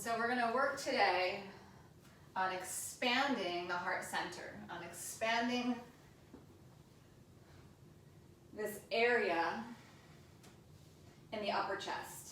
So we're going to work today on expanding the heart center, on expanding this area in the upper chest.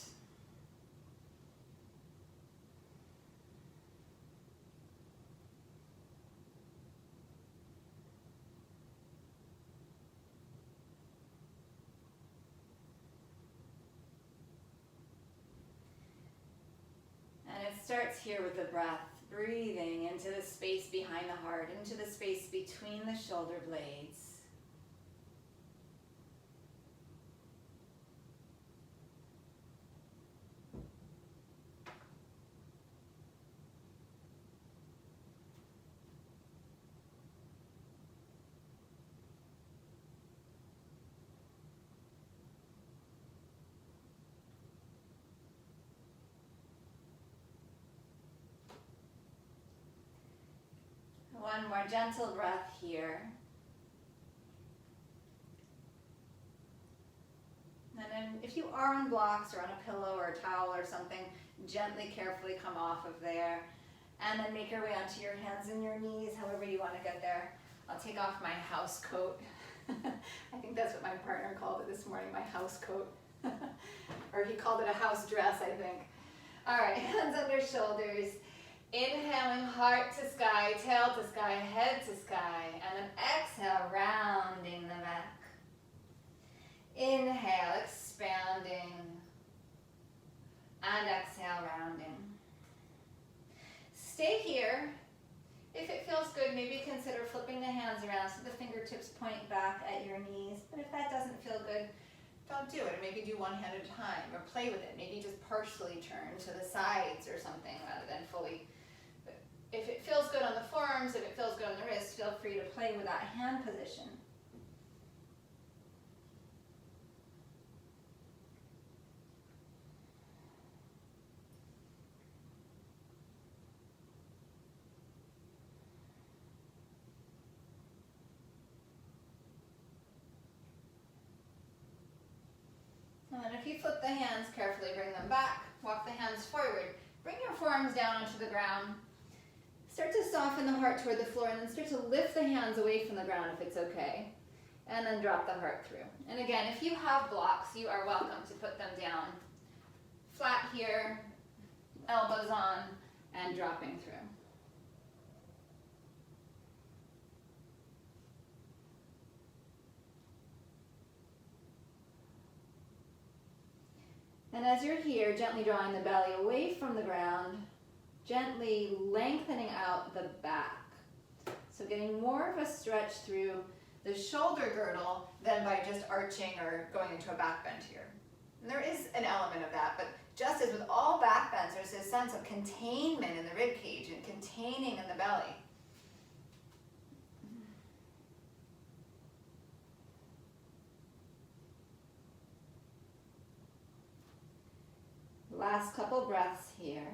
And it starts here with the breath, breathing into the space behind the heart, into the space between the shoulder blades. One more gentle breath here. And then if you are on blocks or on a pillow or a towel or something, gently, carefully come off of there. And then make your way onto your hands and your knees, however you want to get there. I'll take off my house coat. I think that's what my partner called it this morning, my house coat. Or he called it a house dress, I think. All right, hands under shoulders. Inhaling heart to sky, tail to sky, head to sky, and then exhale, rounding the back. Inhale, expanding, and exhale, rounding. Stay here. If it feels good, maybe consider flipping the hands around so the fingertips point back at your knees. But if that doesn't feel good, don't do it. Maybe do one hand at a time, or play with it. Maybe just partially turn to the sides or something rather than fully. If it feels good on the forearms, if it feels good on the wrists, feel free to play with that hand position. And then if you flip the hands, carefully bring them back, walk the hands forward, bring your forearms down onto the ground. Start to soften the heart toward the floor and then start to lift the hands away from the ground if it's okay. And then drop the heart through. And again, if you have blocks, you are welcome to put them down flat here, elbows on, and dropping through. And as you're here, gently drawing the belly away from the ground, gently lengthening out the back. So getting more of a stretch through the shoulder girdle than by just arching or going into a back bend here. And there is an element of that, but just as with all back bends, there's this sense of containment in the rib cage and containing in the belly. Last couple breaths here.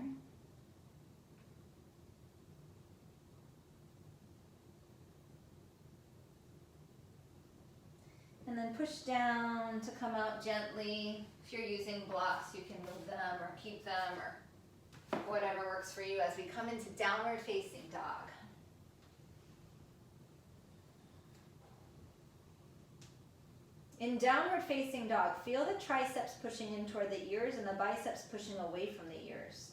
And then push down to come out gently. If you're using blocks, you can move them or keep them or whatever works for you as we come into downward facing dog. In downward facing dog, feel the triceps pushing in toward the ears and the biceps pushing away from the ears.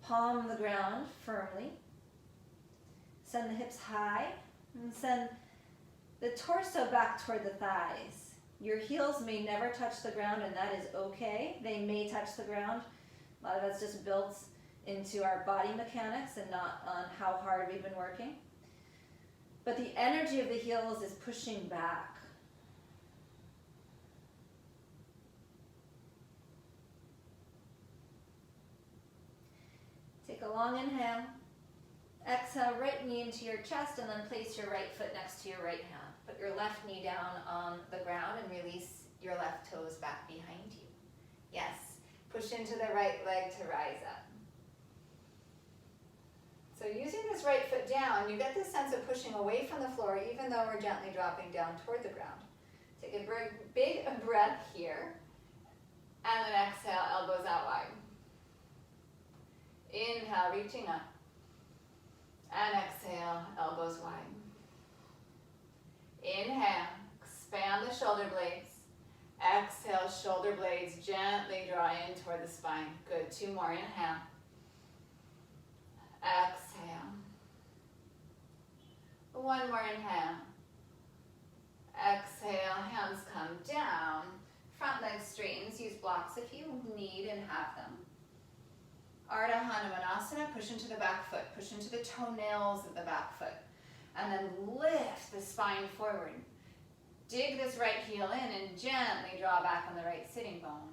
Palm the ground firmly. Send the hips high and send the torso back toward the thighs. Your heels may never touch the ground, and that is okay. They may touch the ground. A lot of that's just built into our body mechanics and not on how hard we've been working. But the energy of the heels is pushing back. Take a long inhale. Exhale, right knee into your chest, and then place your right foot next to your right hand. Put your left knee down on the ground and release your left toes back behind you. Yes, push into the right leg to rise up. So using this right foot down, you get this sense of pushing away from the floor even though we're gently dropping down toward the ground. Take a big breath here, and then exhale, elbows out wide. Inhale, reaching up. And exhale, elbows wide. Inhale, expand the shoulder blades. Exhale, shoulder blades gently draw in toward the spine. Good, 2 more, inhale. Exhale. 1 more, inhale. Exhale, hands come down. Front leg straightens, use blocks if you need and have them. Ardha Hanumanasana, push into the back foot, push into the toenails of the back foot. And then lift the spine forward. Dig this right heel in and gently draw back on the right sitting bone.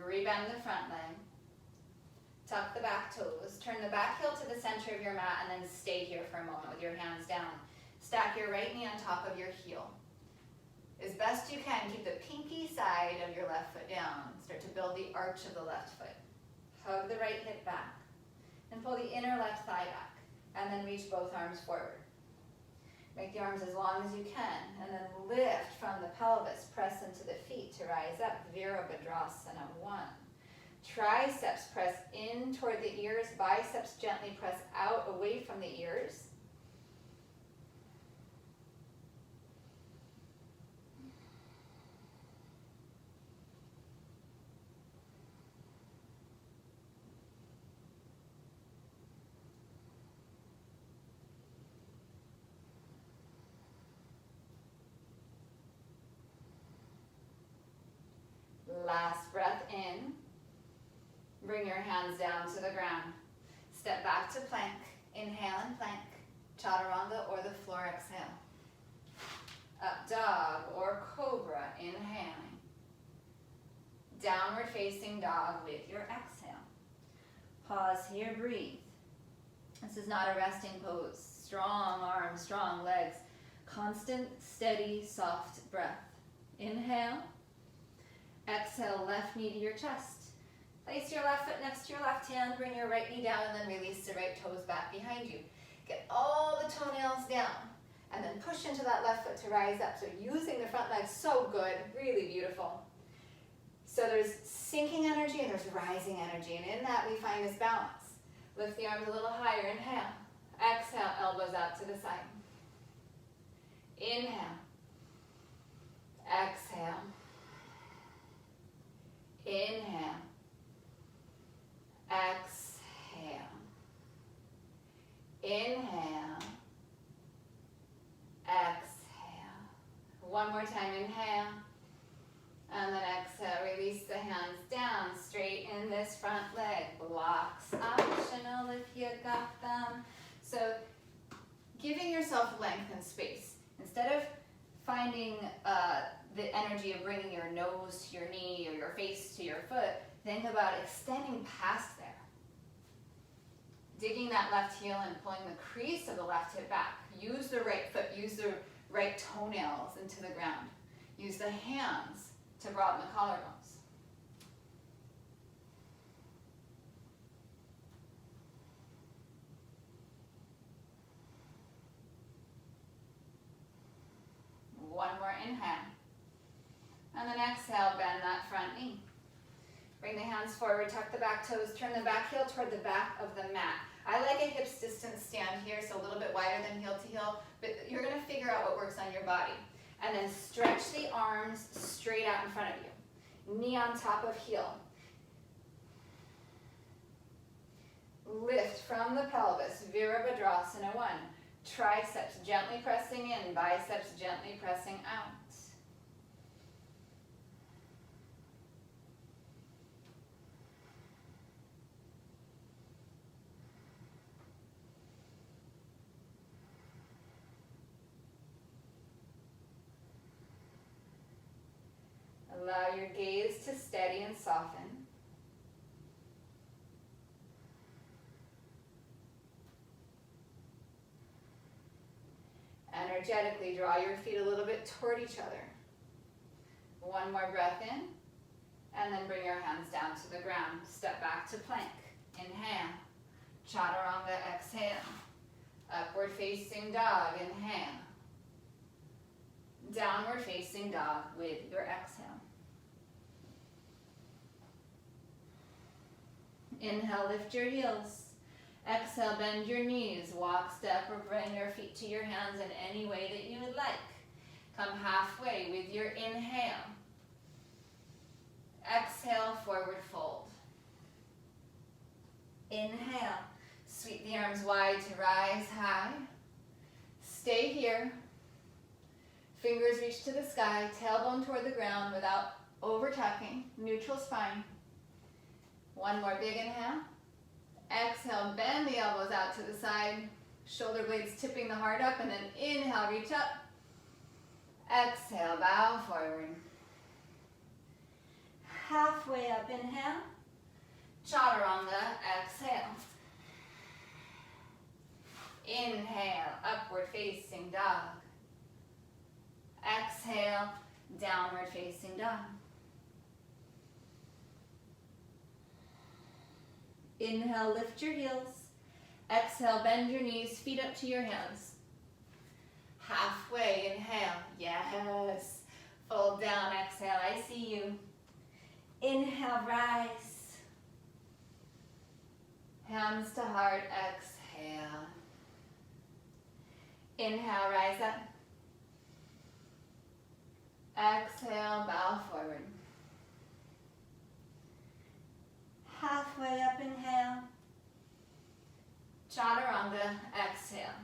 Rebend the front leg. Tuck the back toes. Turn the back heel to the center of your mat and then stay here for a moment with your hands down. Stack your right knee on top of your heel. As best you can, keep the pinky side of your left foot down. Start to build the arch of the left foot. Hug the right hip back. And pull the inner left thigh back. And then reach both arms forward. Make the arms as long as you can. And then lift from the pelvis. Press into the feet to rise up. Virabhadrasana 1. Triceps press in toward the ears. Biceps gently press out away from the ears. Last breath in. Bring your hands down to the ground. Step back to plank. Inhale and plank. Chaturanga or the floor, exhale. Up dog or cobra, inhaling. Downward facing dog with your exhale. Pause here, breathe. This is not a resting pose. Strong arms, strong legs. Constant, steady, soft breath. Inhale. Exhale, left knee to your chest. Place your left foot next to your left hand. Bring your right knee down and then release the right toes back behind you. Get all the toenails down. And then push into that left foot to rise up. So using the front leg, so good, really beautiful. So there's sinking energy and there's rising energy. And in that we find this balance. Lift the arms a little higher, inhale. Exhale, elbows out to the side. Inhale. Exhale. Inhale. Exhale. Inhale. Exhale. One more time, inhale. And then exhale, release the hands down, straighten this front leg. Blocks optional if you got them. So giving yourself length and space. Instead of finding the energy of bringing your nose to your knee or your face to your foot, think about extending past there. Digging that left heel and pulling the crease of the left hip back. Use the right foot, use the right toenails into the ground. Use the hands to broaden the collarbones. One more inhale. And then exhale, bend that front knee. Bring the hands forward, tuck the back toes, turn the back heel toward the back of the mat. I like a hips distance stand here, so a little bit wider than heel to heel, but you're gonna figure out what works on your body. And then stretch the arms straight out in front of you. Knee on top of heel. Lift from the pelvis, Virabhadrasana 1. Triceps gently pressing in, biceps gently pressing out. Allow your gaze to steady and soften. Energetically draw your feet a little bit toward each other. One more breath in, and then bring your hands down to the ground. Step back to plank. Inhale. Chaturanga, exhale. Upward facing dog, inhale. Downward facing dog with your exhale. Inhale, lift your heels. Exhale, bend your knees. Walk, step, or bring your feet to your hands in any way that you would like. Come halfway with your inhale. Exhale, forward fold. Inhale, sweep the arms wide to rise high. Stay here. Fingers reach to the sky, tailbone toward the ground without over tucking. Neutral spine. One more big inhale. Exhale, bend the elbows out to the side. Shoulder blades tipping the heart up, and then inhale, reach up. Exhale, bow forward. Halfway up, inhale. Chaturanga, exhale. Inhale, upward facing dog. Exhale, downward facing dog. Inhale, lift your heels. Exhale, bend your knees, feet up to your hands. Halfway, inhale, yes. Fold down, exhale, I see you. Inhale, rise. Hands to heart, exhale. Inhale, rise up. Exhale, bow forward. Halfway up, inhale. Chaturanga, exhale.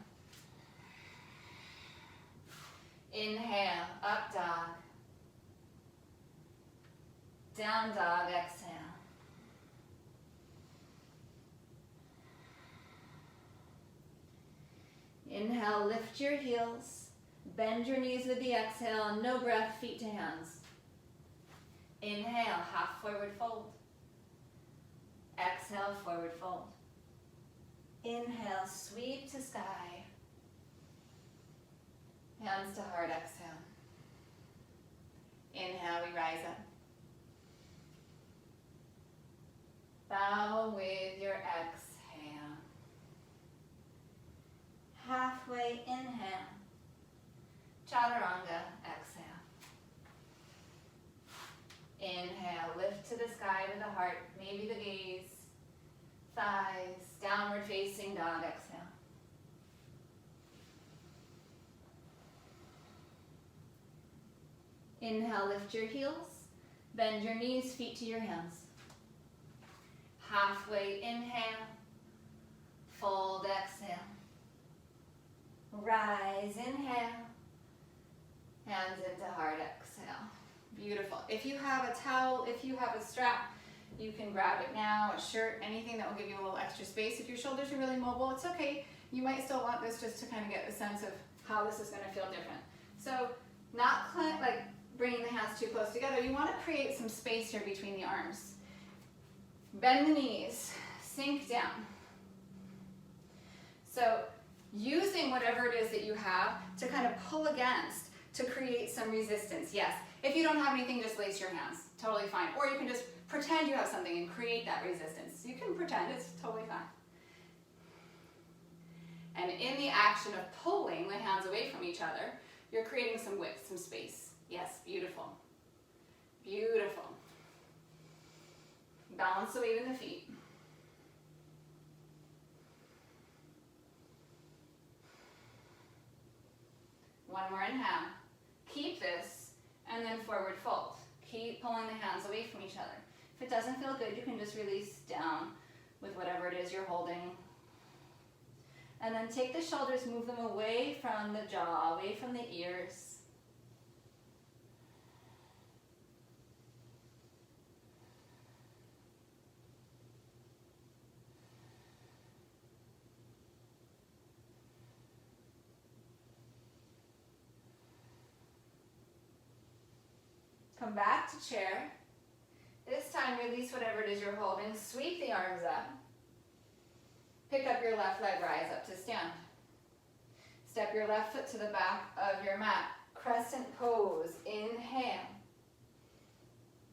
Inhale, up dog. Down dog, exhale. Inhale, lift your heels. Bend your knees with the exhale. No breath, feet to hands. Inhale, half forward fold. Exhale, forward fold. Inhale, sweep to sky. Hands to heart, exhale. Inhale, we rise up. Bow with your exhale. Halfway, inhale. Chaturanga, exhale. Inhale, lift to the sky with the heart, maybe the gaze, thighs, downward facing dog, exhale. Inhale, lift your heels, bend your knees, feet to your hands. Halfway, inhale, fold, exhale. Rise, inhale, hands into heart, exhale. Beautiful. If you have a towel, if you have a strap, you can grab it now, a shirt, anything that will give you a little extra space. If your shoulders are really mobile, it's okay. You might still want this just to kind of get a sense of how this is going to feel different. So not like bringing the hands too close together. You want to create some space here between the arms. Bend the knees, sink down. So using whatever it is that you have to kind of pull against to create some resistance. Yes, if you don't have anything, just lace your hands. Totally fine. Or you can just pretend you have something and create that resistance. You can pretend, it's totally fine. And in the action of pulling the hands away from each other, you're creating some width, some space. Yes, beautiful. Beautiful. Balance the weight in the feet. One more inhale. Keep this, and then forward fold. Keep pulling the hands away from each other. If it doesn't feel good, you can just release down with whatever it is you're holding. And then take the shoulders, move them away from the jaw, away from the ears. Come back to chair. This time release whatever it is you're holding. Sweep the arms up. Pick up your left leg, rise up to stand. Step your left foot to the back of your mat. Crescent pose. Inhale.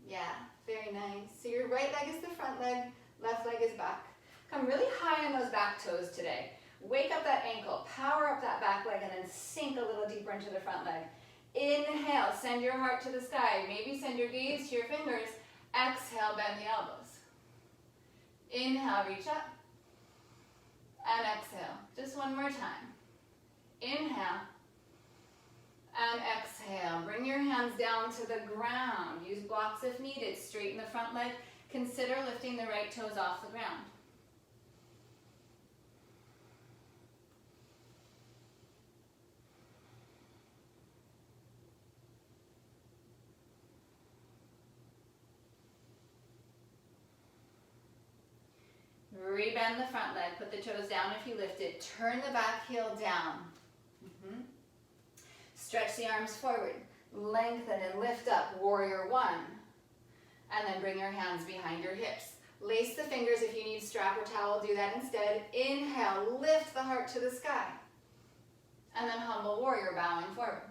Yeah, very nice. So your right leg is the front leg, left leg is back. Come really high behind those back toes today. Wake up that ankle, power up that back leg, and then sink a little deeper into the front leg. Inhale, send your heart to the sky. Maybe send your gaze to your fingers. Exhale, bend the elbows. Inhale, reach up. And exhale. Just one more time. Inhale. And exhale. Bring your hands down to the ground. Use blocks if needed. Straighten the front leg. Consider lifting the right toes off the ground. Rebend the front leg, put the toes down if you lift it. Turn the back heel down. Stretch the arms forward. Lengthen and lift up, warrior one. And then bring your hands behind your hips. Lace the fingers if you need strap or towel, do that instead. Inhale, lift the heart to the sky. And then humble warrior, bowing forward.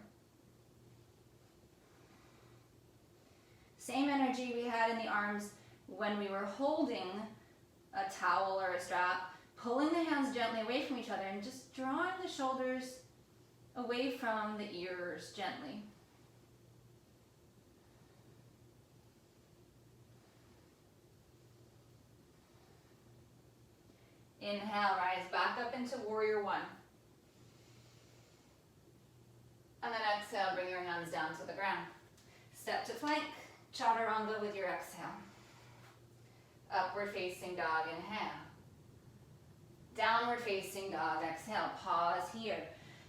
Same energy we had in the arms when we were holding a towel or a strap, pulling the hands gently away from each other and just drawing the shoulders away from the ears gently. Inhale, rise back up into warrior one. And then exhale, bring your hands down to the ground. Step to plank, chaturanga with your exhale. Upward facing dog, inhale. Downward facing dog, exhale. Pause here.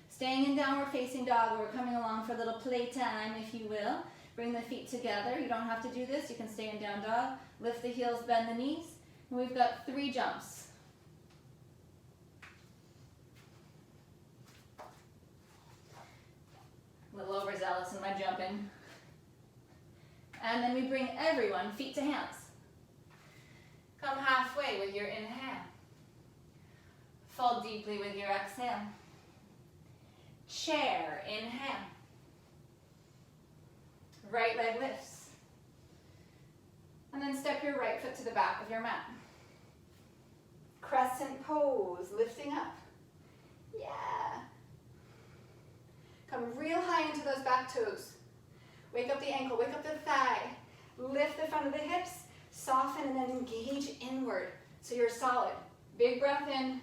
Staying in downward facing dog, we're coming along for a little playtime, if you will. Bring the feet together. You don't have to do this. You can stay in down dog. Lift the heels, bend the knees. And we've got 3 jumps. A little overzealous in my jumping. And then we bring everyone feet to hands. Come halfway with your inhale. Fold deeply with your exhale. Chair, inhale. Right leg lifts. And then step your right foot to the back of your mat. Crescent pose, lifting up. Yeah. Come real high into those back toes. Wake up the ankle, wake up the thigh. Lift the front of the hips. Soften and then engage inward so you're solid. Big breath in.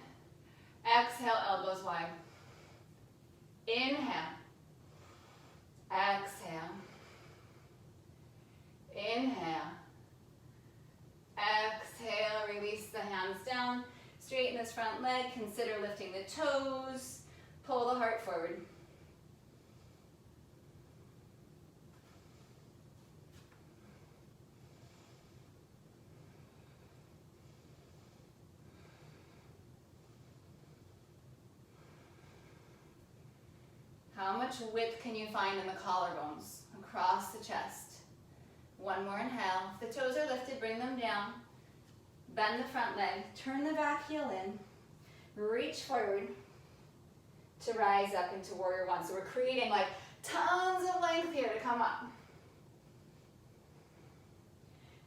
Exhale, elbows wide. Inhale. Exhale. Inhale. Exhale, release the hands down. Straighten this front leg. Consider lifting the toes. Pull the heart forward. How much width can you find in the collarbones? Across the chest. One more inhale. If the toes are lifted, bring them down. Bend the front leg. Turn the back heel in. Reach forward to rise up into warrior one. So we're creating like tons of length here to come up.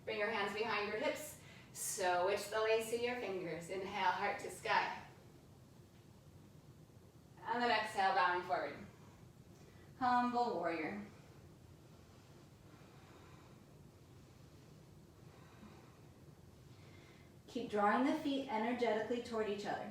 Bring your hands behind your hips. Switch the lace of your fingers. Inhale, heart to sky. And then exhale, bowing forward. Humble warrior. Keep drawing the feet energetically toward each other.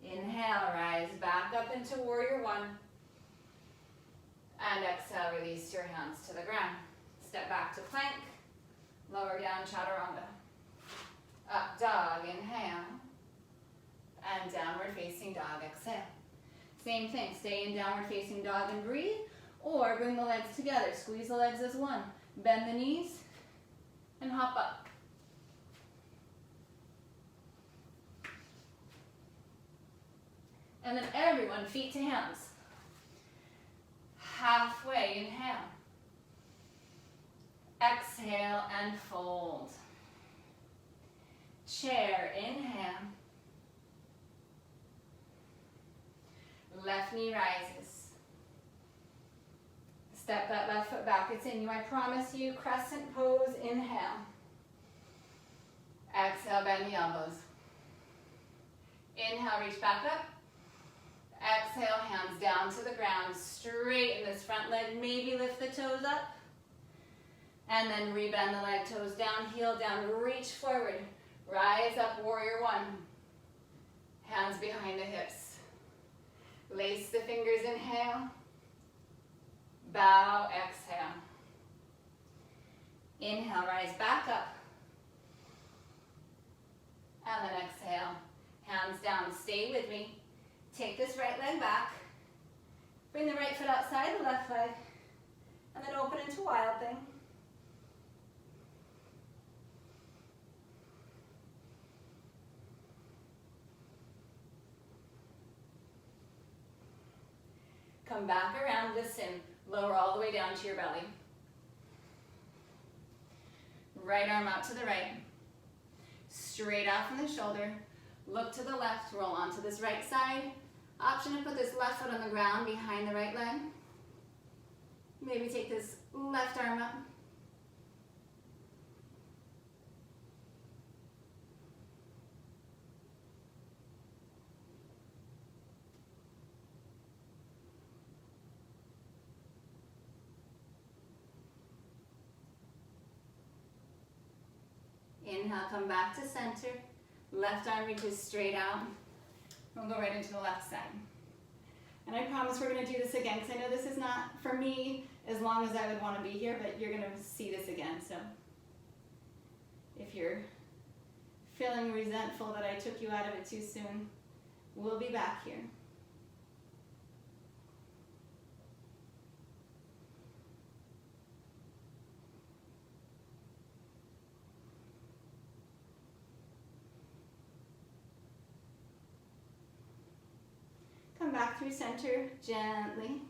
Inhale, rise back up into warrior one. And exhale, release your hands to the ground. Step back to plank. Lower down, chaturanga. Up dog, inhale. And downward facing dog, exhale. Same thing, stay in downward facing dog and breathe. Or bring the legs together. Squeeze the legs as one. Bend the knees and hop up. And then everyone, feet to hands. Halfway, inhale. Exhale and fold. Chair, inhale. Left knee rises. Step that left foot back. It's in you. I promise you. Crescent pose. Inhale. Exhale, bend the elbows. Inhale, reach back up. Exhale, hands down to the ground. Straighten this front leg. Maybe lift the toes up. And then rebend the leg. Toes down, heel down. Reach forward. Rise up, warrior one. Hands behind the hips. Lace the fingers, inhale. Bow, exhale. Inhale, rise back up. And then exhale. Hands down, stay with me. Take this right leg back. Bring the right foot outside the left leg. And then open into Wild Thing. Come back around, listen. Lower all the way down to your belly. Right arm out to the right. Straight out from the shoulder. Look to the left, roll onto this right side. Option to put this left foot on the ground behind the right leg. Maybe take this left arm up. Inhale, come back to center. Left arm reaches straight out. We'll go right into the left side. And I promise we're going to do this again, because I know this is not, for me, as long as I would want to be here, but you're going to see this again. So if you're feeling resentful that I took you out of it too soon, we'll be back here. Come back through center gently.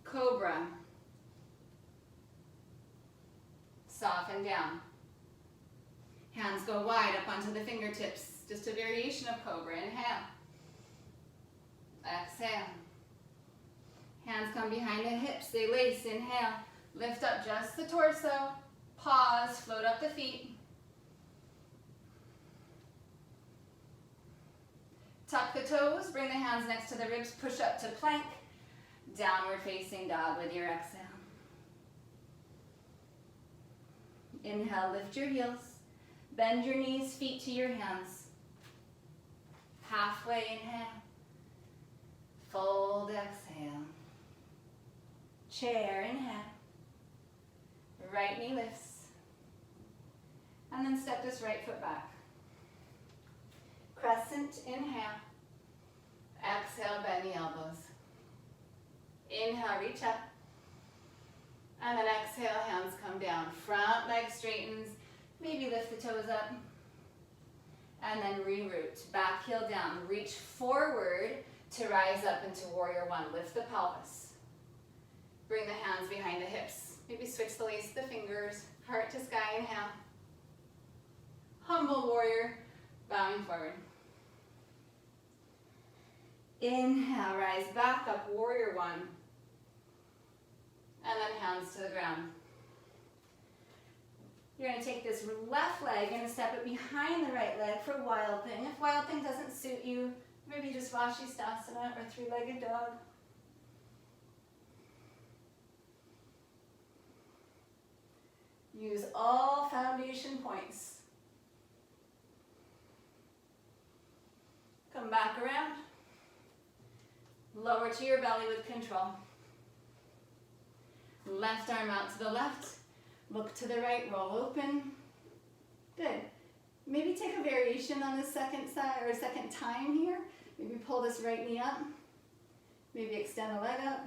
Cobra. Soften down. Hands go wide up onto the fingertips. Just a variation of Cobra. Inhale. Exhale. Hands come behind the hips. They lace. Inhale. Lift up just the torso. Pause. Float up the feet. Tuck the toes, bring the hands next to the ribs, push up to plank, downward facing dog with your exhale. Inhale, lift your heels, bend your knees, feet to your hands. Halfway inhale, fold, exhale. Chair, inhale, right knee lifts, and then step this right foot back. Crescent, inhale. Exhale, bend the elbows. Inhale, reach up. And then exhale, hands come down. Front leg straightens. Maybe lift the toes up. And then reroute. Back heel down. Reach forward to rise up into warrior one. Lift the pelvis. Bring the hands behind the hips. Maybe switch the lace of the fingers. Heart to sky, inhale. Humble warrior, bowing forward. Inhale, rise back up, warrior one. And then hands to the ground. You're going to take this left leg and step it behind the right leg for Wild Thing. If Wild Thing doesn't suit you, maybe just Vashisthasana or three-legged dog. Use all foundation points. Come back around. Lower to your belly with control. Left arm out to the left. Look to the right, roll open. Good. Maybe take a variation on the second side or second time here. Maybe pull this right knee up. Maybe extend the leg up.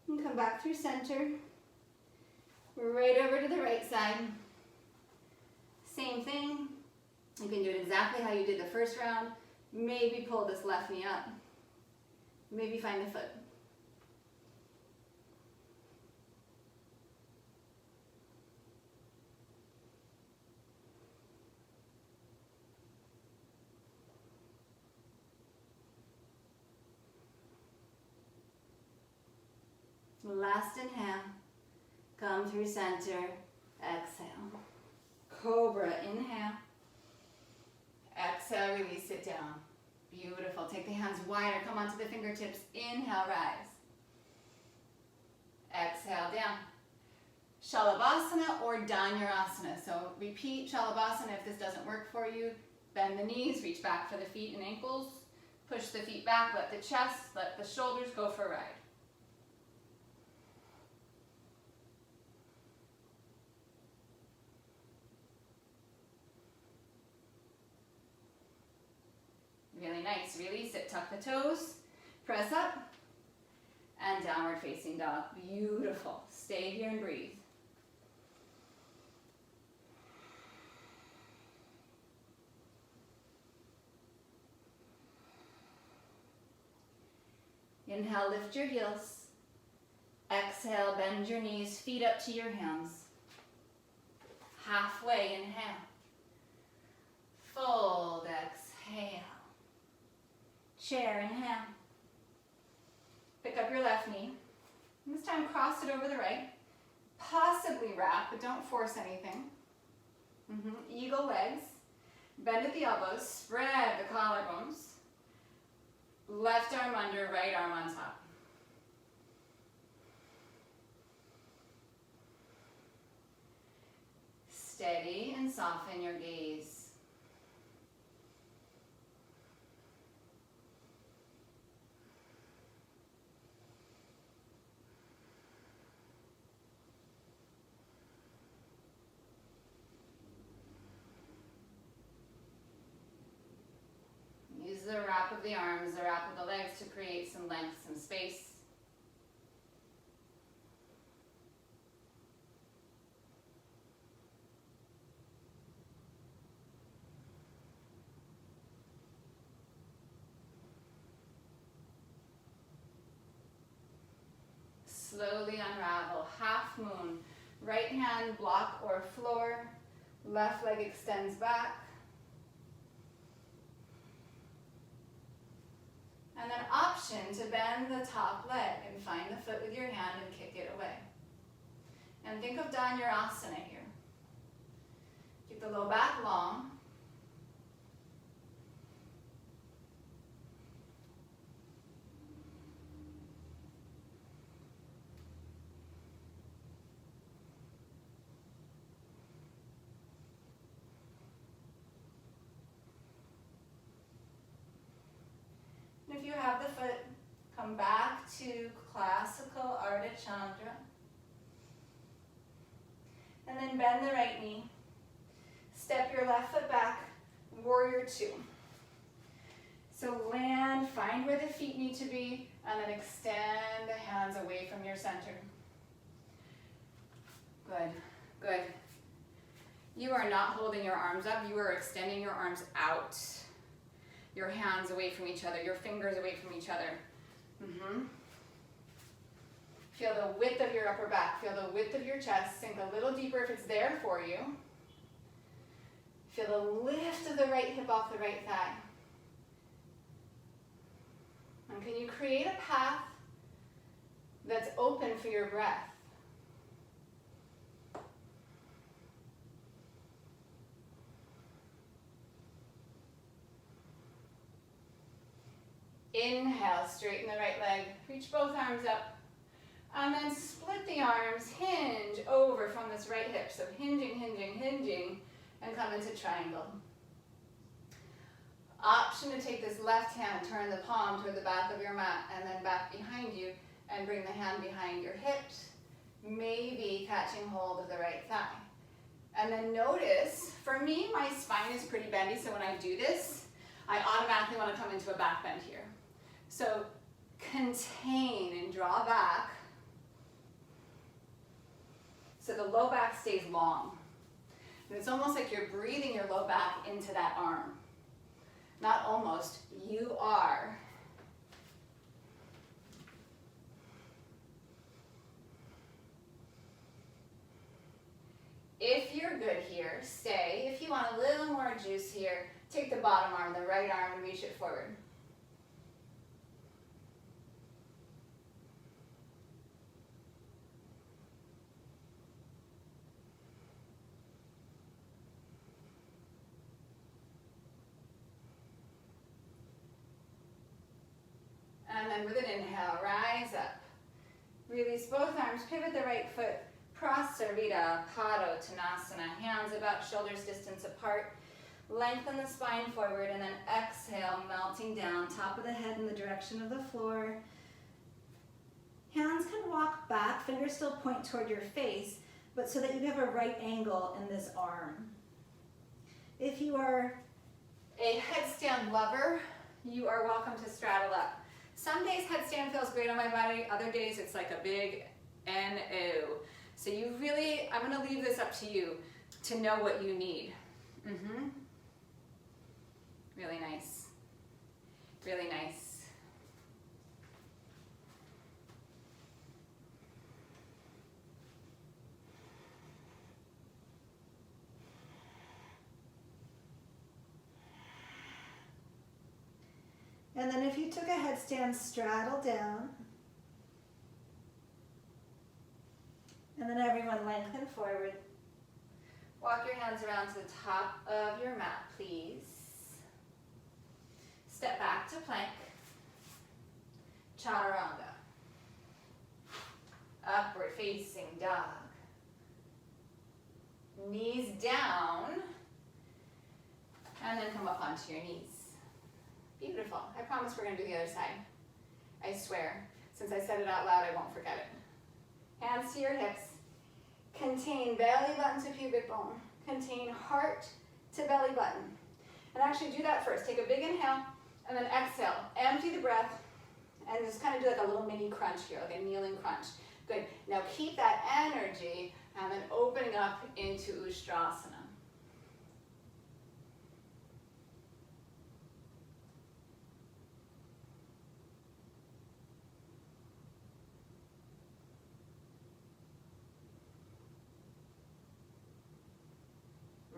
And come back through center. Right over to the right side. Same thing. You can do it exactly how you did the first round. Maybe pull this left knee up. Maybe find the foot. Last inhale, come through center, exhale. Cobra, inhale. Exhale, release it down. Beautiful. Take the hands wider, come onto the fingertips. Inhale, rise. Exhale, down. Shalabhasana or Dhanurasana. So repeat Shalabhasana if this doesn't work for you. Bend the knees, reach back for the feet and ankles. Push the feet back, let the chest, let the shoulders go for a ride. Really nice. Release it. Tuck the toes. Press up. And downward facing dog. Beautiful. Stay here and breathe. Inhale, lift your heels. Exhale, bend your knees, feet up to your hands. Halfway, inhale. Fold, exhale. Chair, inhale. Pick up your left knee. And this time cross it over the right. Possibly wrap, but don't force anything. Eagle legs. Bend at the elbows. Spread the collarbones. Left arm under, right arm on top. Steady and soften your gaze. Use the wrap of the arms, the wrap of the legs to create some length, some space. Slowly unravel, half moon. Right hand block or floor, left leg extends back. And then option to bend the top leg and find the foot with your hand and kick it away. And think of Dhanurasana here. Keep the low back long. If you have the foot, come back to classical Ardha Chandra. And then bend the right knee. Step your left foot back, warrior two. So land, find where the feet need to be, and then extend the hands away from your center. Good, good. You are not holding your arms up, you are extending your arms out. Your hands away from each other, your fingers away from each other. Feel the width of your upper back, feel the width of your chest, sink a little deeper if it's there for you. Feel the lift of the right hip off the right thigh. And can you create a path that's open for your breath? Inhale, straighten the right leg, reach both arms up, and then split the arms, hinge over from this right hip. So hinging, hinging, hinging, and come into triangle. Option to take this left hand, turn the palm toward the back of your mat, and then back behind you, and bring the hand behind your hips, maybe catching hold of the right thigh. And then notice, for me, my spine is pretty bendy, so when I do this, I automatically want to come into a back bend here. So contain and draw back so the low back stays long. And it's almost like you're breathing your low back into that arm. Not almost, you are. here, stay. If you want a little more juice here, take the bottom arm, the right arm, and reach it forward. And then with an inhale, rise up. Release both arms, pivot the right foot, Prasarita Padottanasana, hands about shoulders distance apart. Lengthen the spine forward and then exhale, melting down, top of the head in the direction of the floor. Hands can walk back, fingers still point toward your face, but so that you have a right angle in this arm. If you are a headstand lover, you are welcome to straddle up. Some days headstand feels great on my body, other days it's like a big no. So you really, I'm gonna leave this up to you to know what you need. Really nice, really nice. And then if you took a headstand, straddle down. And then everyone lengthen forward. Walk your hands around to the top of your mat, please. Step back to plank. Chaturanga. Upward facing dog. Knees down. And then come up onto your knees. Beautiful. I promise we're going to do the other side. I swear. Since I said it out loud, I won't forget it. Hands to your hips. Contain belly button to pubic bone. Contain heart to belly button. And actually do that first. Take a big inhale and then exhale. Empty the breath and just kind of do like a little mini crunch here, like a kneeling crunch. Good. Now keep that energy and then opening up into Ustrasana.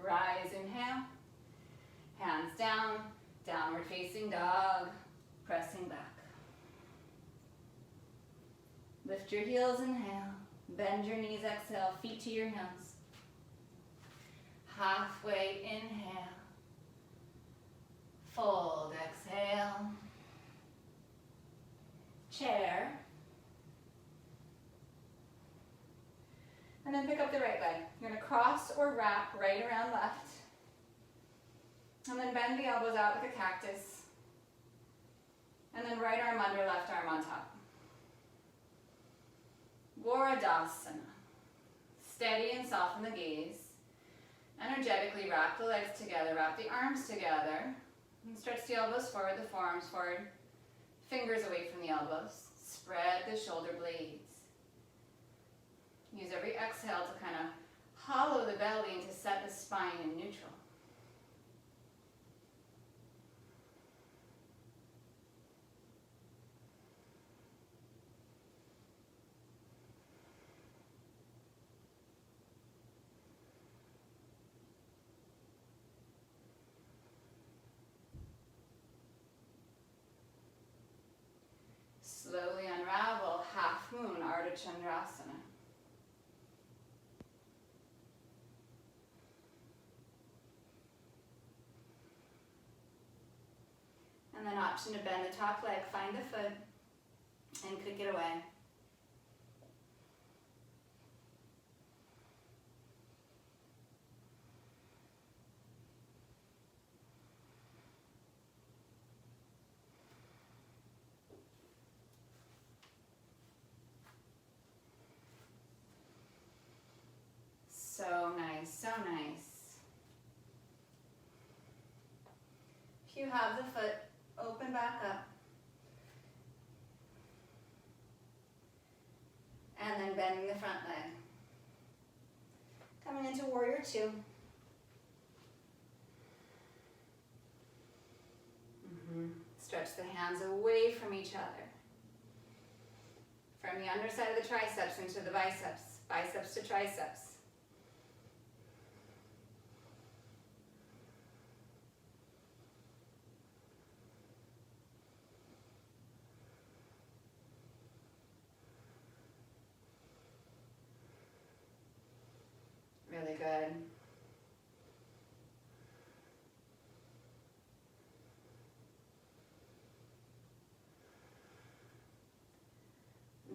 Rise, inhale, hands down, downward facing dog, pressing back. Lift your heels, inhale, bend your knees, exhale, feet to your hands. Halfway, inhale, fold, exhale, chair. And then pick up the right leg. You're gonna cross or wrap right around left. And then bend the elbows out like a cactus. And then right arm under, left arm on top. Varadasana. Steady and soften the gaze. Energetically wrap the legs together, wrap the arms together. And stretch the elbows forward, the forearms forward. Fingers away from the elbows. Spread the shoulder blades. Use every exhale to kind of hollow the belly and to set the spine in neutral. Slowly unravel half moon Ardha Chandrasana. And then option to bend the top leg, find the foot, and kick it away. So nice, so nice. If you have the foot, open back up. And then bending the front leg. Coming into warrior two. Stretch the hands away from each other. From the underside of the triceps into the biceps, biceps to triceps.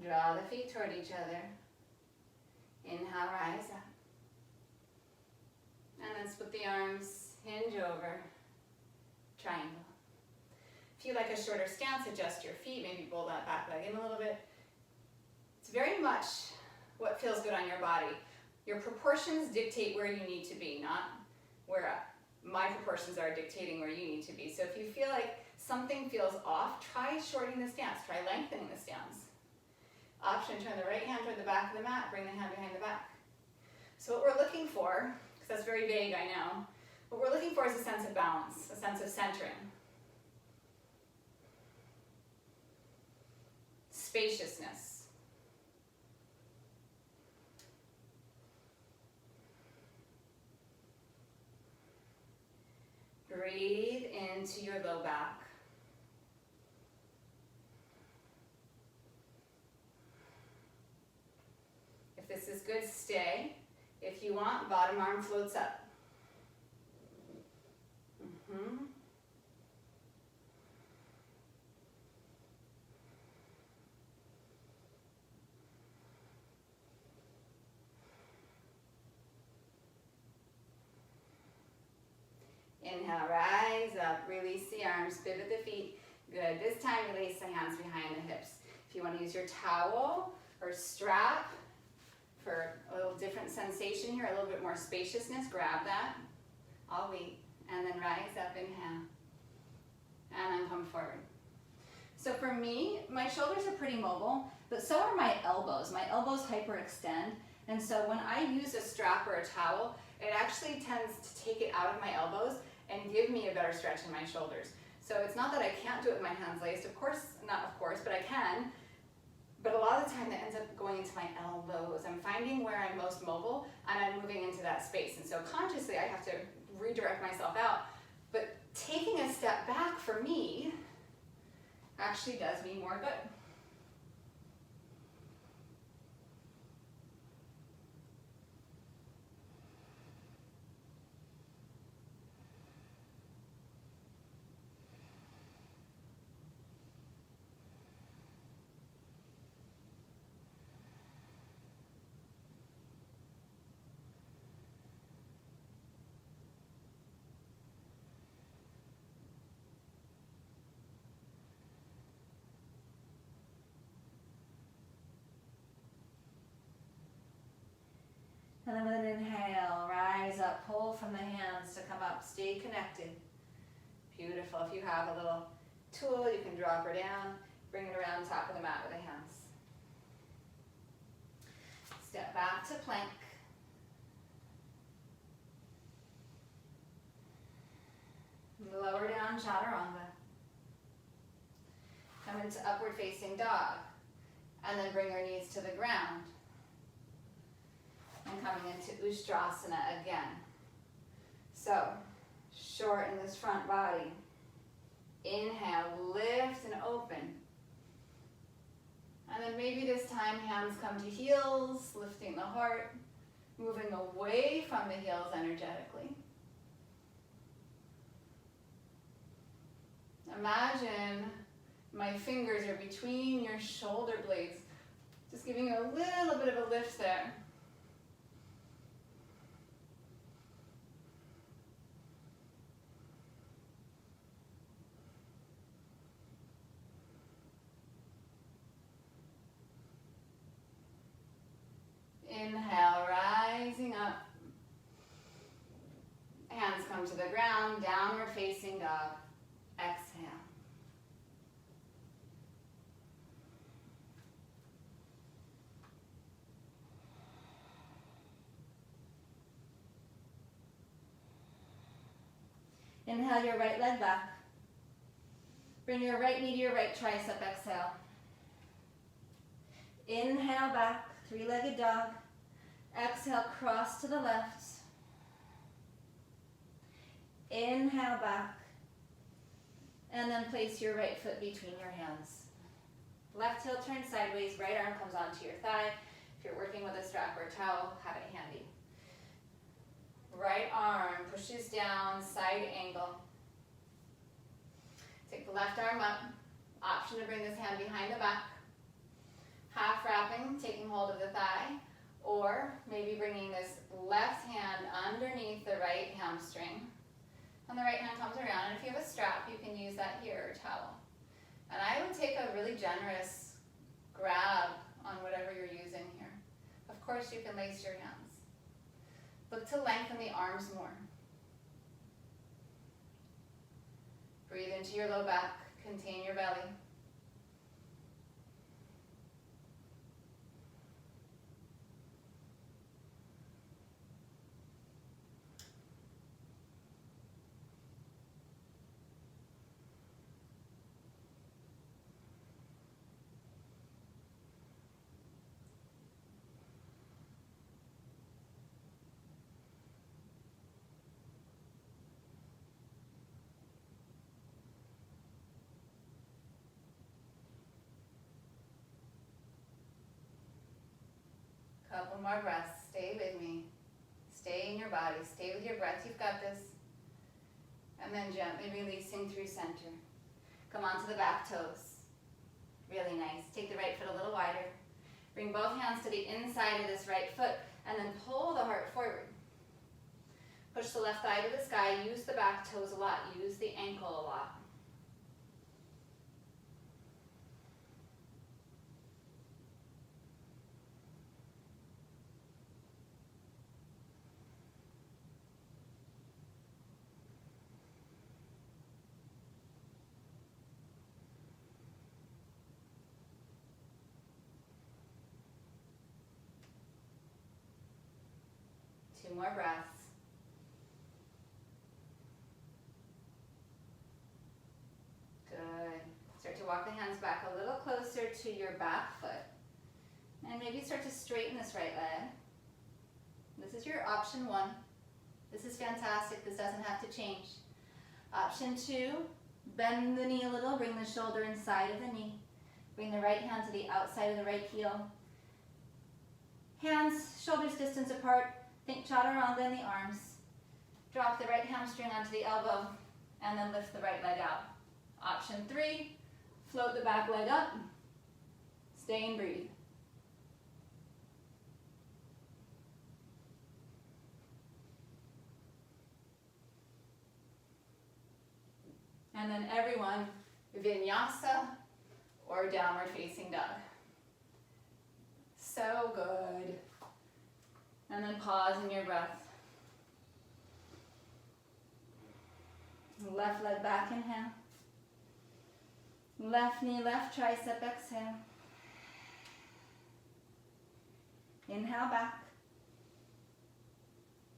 Draw the feet toward each other. Inhale, rise up. And then split the arms, hinge over, triangle. If you like a shorter stance, adjust your feet, maybe pull that back leg in a little bit. It's very much what feels good on your body. Your proportions dictate where you need to be, not where my proportions are dictating where you need to be. So if you feel like something feels off, try shortening the stance, try lengthening the stance. Option, turn the right hand toward the back of the mat, bring the hand behind the back. So what we're looking for, because that's very vague, I know, what we're looking for is a sense of balance, a sense of centering. Spaciousness. Breathe into your low back. If this is good, stay. If you want, bottom arm floats up. Inhale, rise up, release the arms, pivot the feet. Good, this time release the hands behind the hips. If you want to use your towel or strap for a little different sensation here, a little bit more spaciousness, grab that. I'll wait, and then rise up, inhale, and then come forward. So for me, my shoulders are pretty mobile, but so are my elbows. My elbows hyperextend, and so when I use a strap or a towel, it actually tends to take it out of my elbows and give me a better stretch in my shoulders. So it's not that I can't do it with my hands laced, not of course, but I can. But a lot of the time that ends up going into my elbows. I'm finding where I'm most mobile and I'm moving into that space. And so consciously I have to redirect myself out. But taking a step back for me actually does me more good. And then with an inhale, rise up, pull from the hands to come up, stay connected. Beautiful. If you have a little tool, you can drop her down, bring it around top of the mat with the hands. Step back to plank. Lower down, chaturanga. Come into upward facing dog. And then bring your knees to the ground. And coming into Ustrasana again. So, shorten this front body. Inhale, lift and open. And then maybe this time hands come to heels, lifting the heart, moving away from the heels energetically. Imagine my fingers are between your shoulder blades, just giving you a little bit of a lift there. Inhale, rising up. Hands come to the ground, downward facing dog. Exhale. Inhale your right leg back. Bring your right knee to your right tricep, exhale. Inhale back, three-legged dog. Exhale, cross to the left. Inhale back. And then place your right foot between your hands. Left heel turns sideways, right arm comes onto your thigh. If you're working with a strap or a towel, have it handy. Right arm pushes down, side angle. Take the left arm up. Option to bring this hand behind the back. half wrapping, taking hold of the thigh, or maybe bringing this left hand underneath the right hamstring. And the right hand comes around, and if you have a strap, you can use that here, or towel. And I would take a really generous grab on whatever you're using here. Of course, you can lace your hands. Look to lengthen the arms more. Breathe into your low back, contain your belly. Couple more breaths. Stay with me. Stay in your body. Stay with your breath. You've got this. And then gently releasing through center. Come onto the back toes. Really nice. Take the right foot a little wider. Bring both hands to the inside of this right foot and then pull the heart forward. Push the left thigh to the sky. Use the back toes a lot. Use the ankle a lot. Two more breaths. Good. Start to walk the hands back a little closer to your back foot. And maybe start to straighten this right leg. This is your option 1. This is fantastic. This doesn't have to change. Option 2, bend the knee a little. Bring the shoulder inside of the knee. Bring the right hand to the outside of the right heel. Hands, shoulders distance apart. Think chaturanga in the arms. Drop the right hamstring onto the elbow and then lift the right leg out. Option 3, float the back leg up. Stay and breathe. And then everyone, vinyasa or downward facing dog. So good. And then pause in your breath. Left leg back, inhale. Left knee, left tricep, exhale. Inhale back.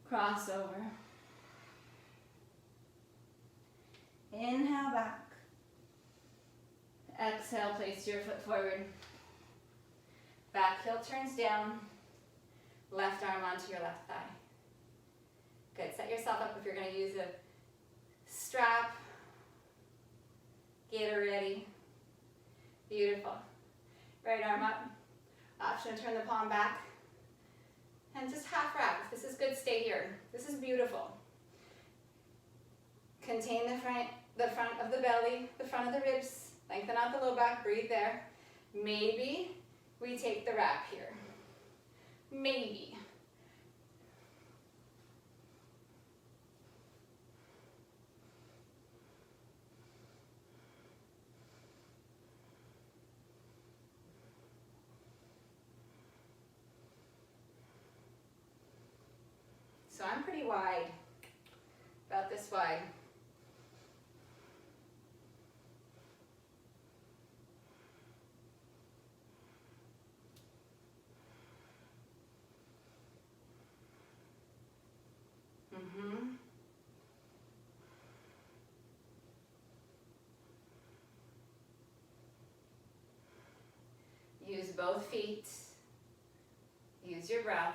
Cross over. Inhale back. Exhale, place your foot forward. Back heel turns down. Left arm onto your left thigh. Good. Set yourself up if you're going to use a strap. Get her ready. Beautiful. Right arm up. Option to turn the palm back. And just half wrap. If this is good, stay here. This is beautiful. Contain the front of the belly, the front of the ribs. Lengthen out the low back. Breathe there. Maybe we take the wrap here. Maybe. So I'm pretty wide, about this wide. Use both feet. Use your breath.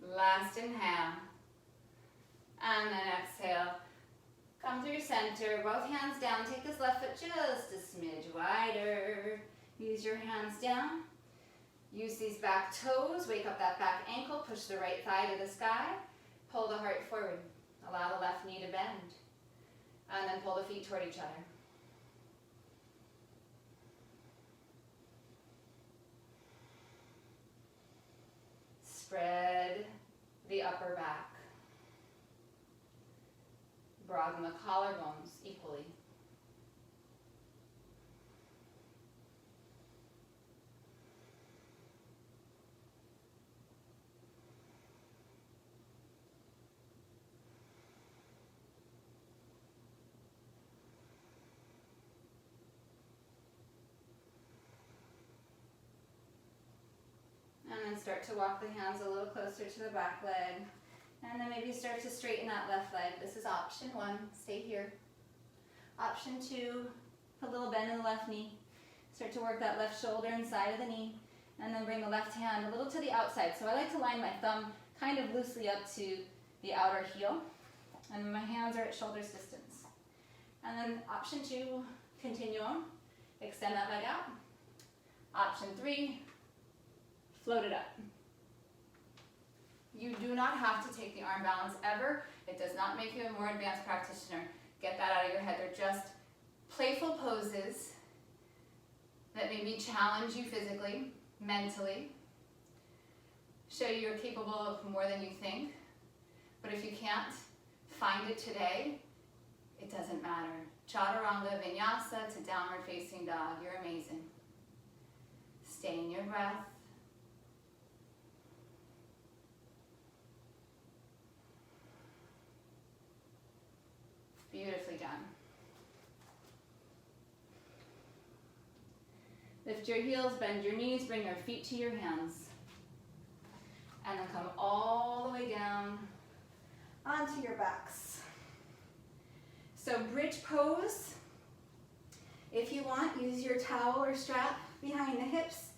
Last inhale. And then exhale. Come through center, both hands down. Take this left foot just a smidge wider. Use your hands down. Use these back toes, wake up that back ankle, push the right thigh to the sky, pull the heart forward. Allow the left knee to bend. And then pull the feet toward each other. Spread the upper back. Broaden the collarbones equally. And then start to walk the hands a little closer to the back leg. And then maybe start to straighten that left leg. This is option 1, stay here. Option 2, put a little bend in the left knee. Start to work that left shoulder and side of the knee. And then bring the left hand a little to the outside. So I like to line my thumb kind of loosely up to the outer heel. And my hands are at shoulder's distance. And then option 2, continuum. Extend that leg out. Option 3, float it up. You do not have to take the arm balance ever. It does not make you a more advanced practitioner. Get that out of your head. They're just playful poses that maybe challenge you physically, mentally, show you you're capable of more than you think. But if you can't find it today, it doesn't matter. Chaturanga, Vinyasa to downward facing dog. You're amazing. Stay in your breath. Beautifully done. Lift your heels, bend your knees, bring your feet to your hands. And then come all the way down onto your backs. So bridge pose. If you want, use your towel or strap behind the hips,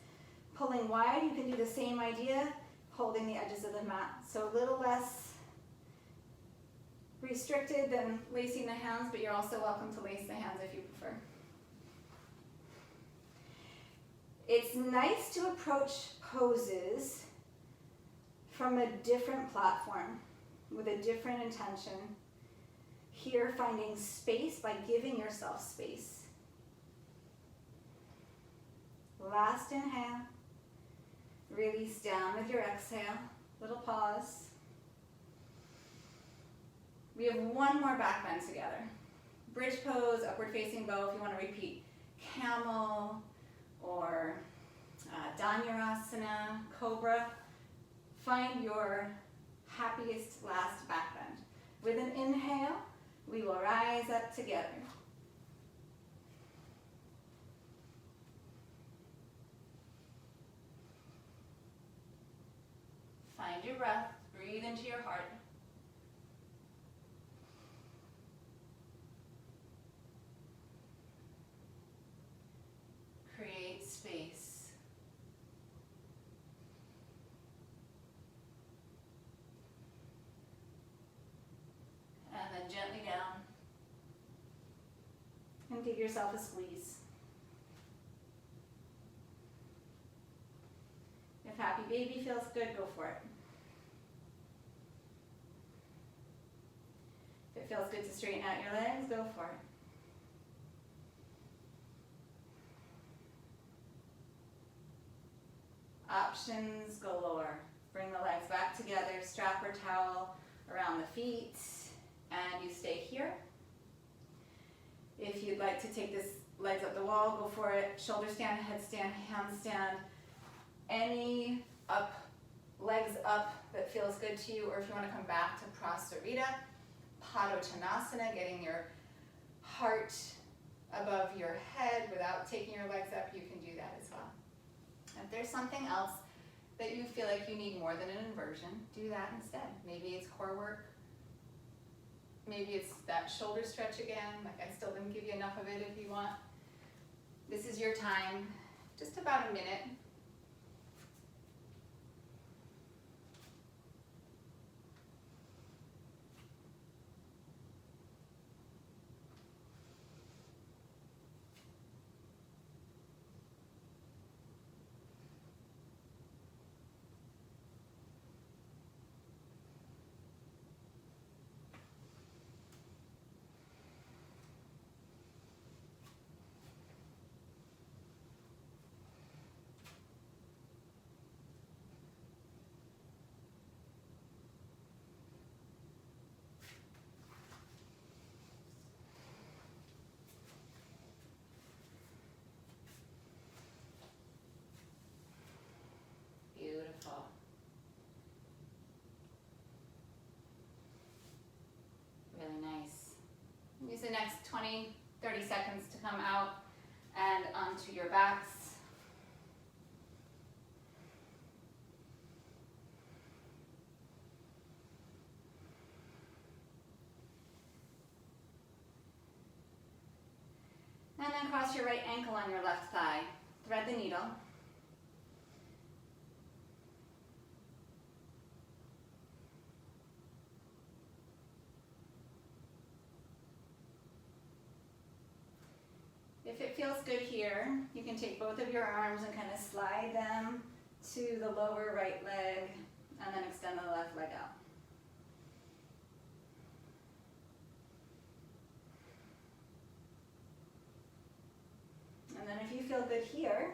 pulling wide. You can do the same idea, holding the edges of the mat. So a little less restricted than lacing the hands, but you're also welcome to lace the hands if you prefer. It's nice to approach poses from a different platform with a different intention. Here, finding space by giving yourself space. Last inhale. Release down with your exhale. Little pause. We have one more back bend together. Bridge pose, upward facing bow if you want to repeat. Camel or Dhanurasana, Cobra. Find your happiest last back bend. With an inhale, we will rise up together. Find your breath, breathe into your heart. Create space. And then gently down. And give yourself a squeeze. If happy baby feels good, go for it. If it feels good to straighten out your legs, go for it. Options galore. Bring the legs back together, strap or towel around the feet, and you stay here. If you'd like to take this legs up the wall, go for it. Shoulder stand, headstand, handstand. Any up, legs up that feels good to you, or if you want to come back to Prasarita, Padottanasana, getting your heart above your head without taking your legs up, you can do that as well. If there's something else that you feel like you need more than an inversion, do that instead. Maybe it's core work. Maybe it's that shoulder stretch again. Like I still didn't give you enough of it if you want. This is your time, just about a minute. 20, 30 seconds to come out and onto your backs. And then cross your right ankle on your left thigh. Thread the needle. If it feels good here, you can take both of your arms and kind of slide them to the lower right leg and then extend the left leg out. And then if you feel good here,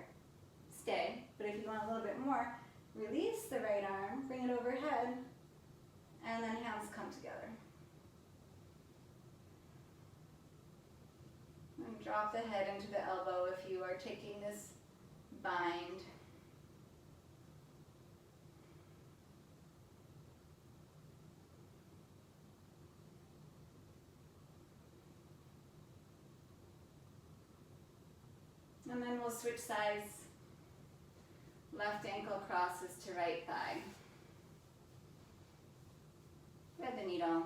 stay. But if you want a little bit more, release the right arm, bring it overhead, and then hands come together. And drop the head into the elbow if you are taking this bind. And then we'll switch sides. Left ankle crosses to right thigh. Thread the needle.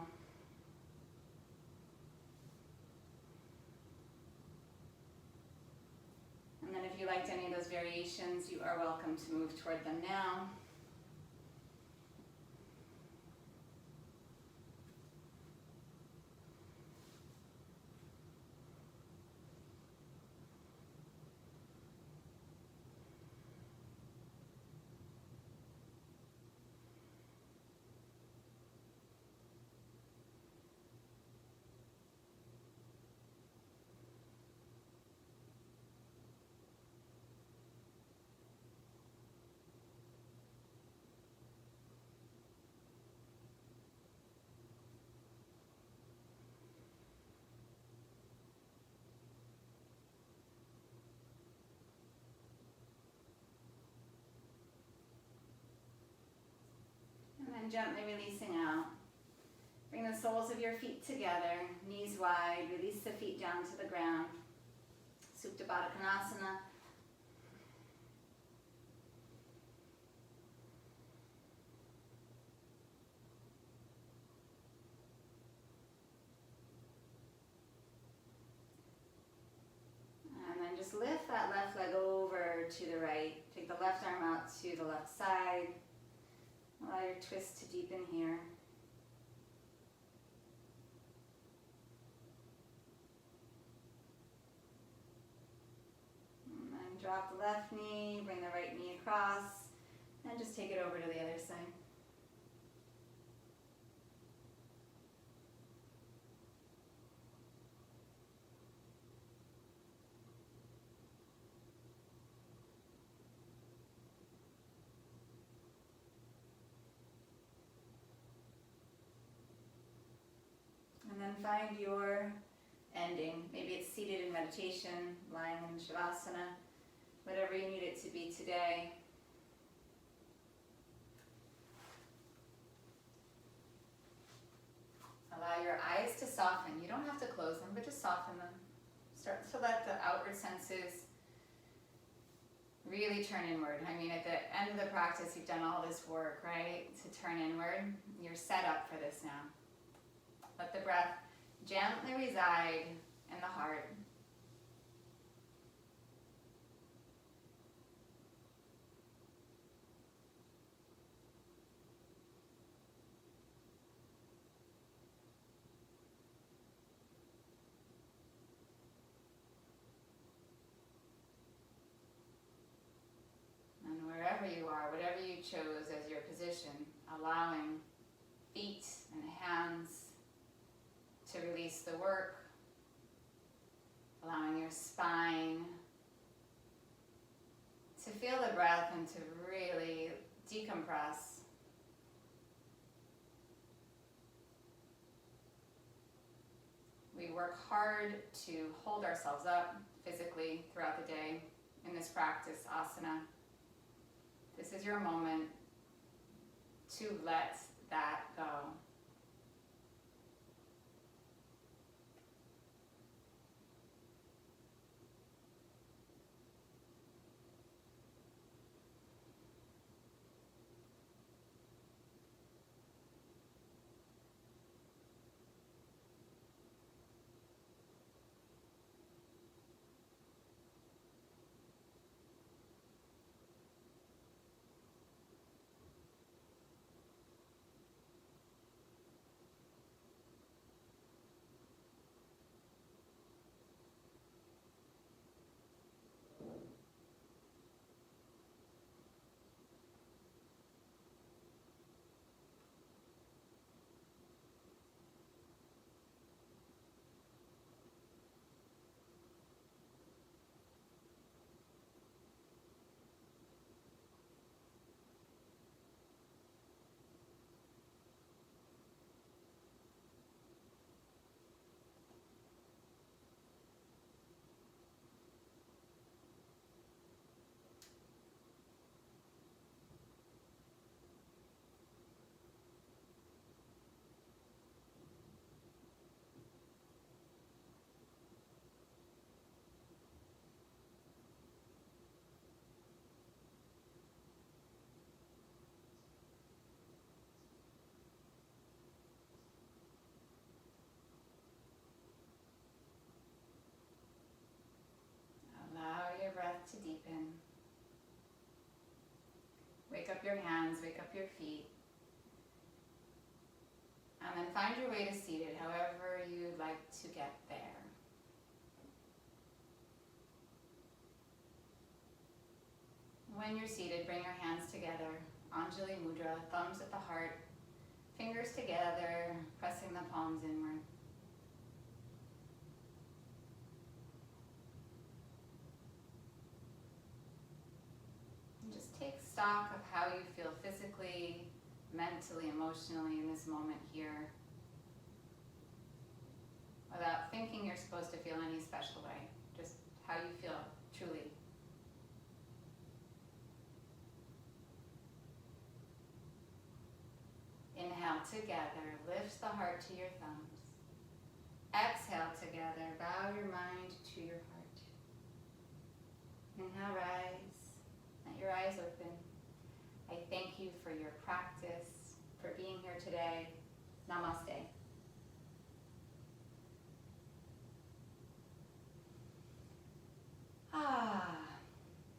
And then if you liked any of those variations, you are welcome to move toward them now. And gently releasing out. Bring the soles of your feet together, knees wide, release the feet down to the ground. Supta Baddha Konasana. And then just lift that left leg over to the right. Take the left arm out to the left side. Allow your twist to deepen here. And then drop the left knee, bring the right knee across, and just take it over to the other side. And then find your ending. Maybe it's seated in meditation, lying in Shavasana, whatever you need it to be today. Allow your eyes to soften. You don't have to close them, but just soften them. Start to let the outward senses really turn inward. I mean, at the end of the practice, you've done all this work, right, to turn inward. You're set up for this now. Let the breath gently reside in the heart. And wherever you are, whatever you chose as your position, allowing feet and hands to release the work, allowing your spine to feel the breath and to really decompress. We work hard to hold ourselves up physically throughout the day in this practice, asana. This is your moment to let that go. your hands, wake up your feet. And then find your way to seated, however you'd like to get there. When you're seated, bring your hands together, Anjali Mudra, thumbs at the heart, fingers together, pressing the palms inward. And just take stock of how you feel physically, mentally, emotionally in this moment here, without thinking you're supposed to feel any special way, just how you feel truly. Inhale together, lift the heart to your thumbs. Exhale together, bow your mind to your heart. Inhale, rise, let your eyes open. I thank you for your practice, for being here today. Namaste.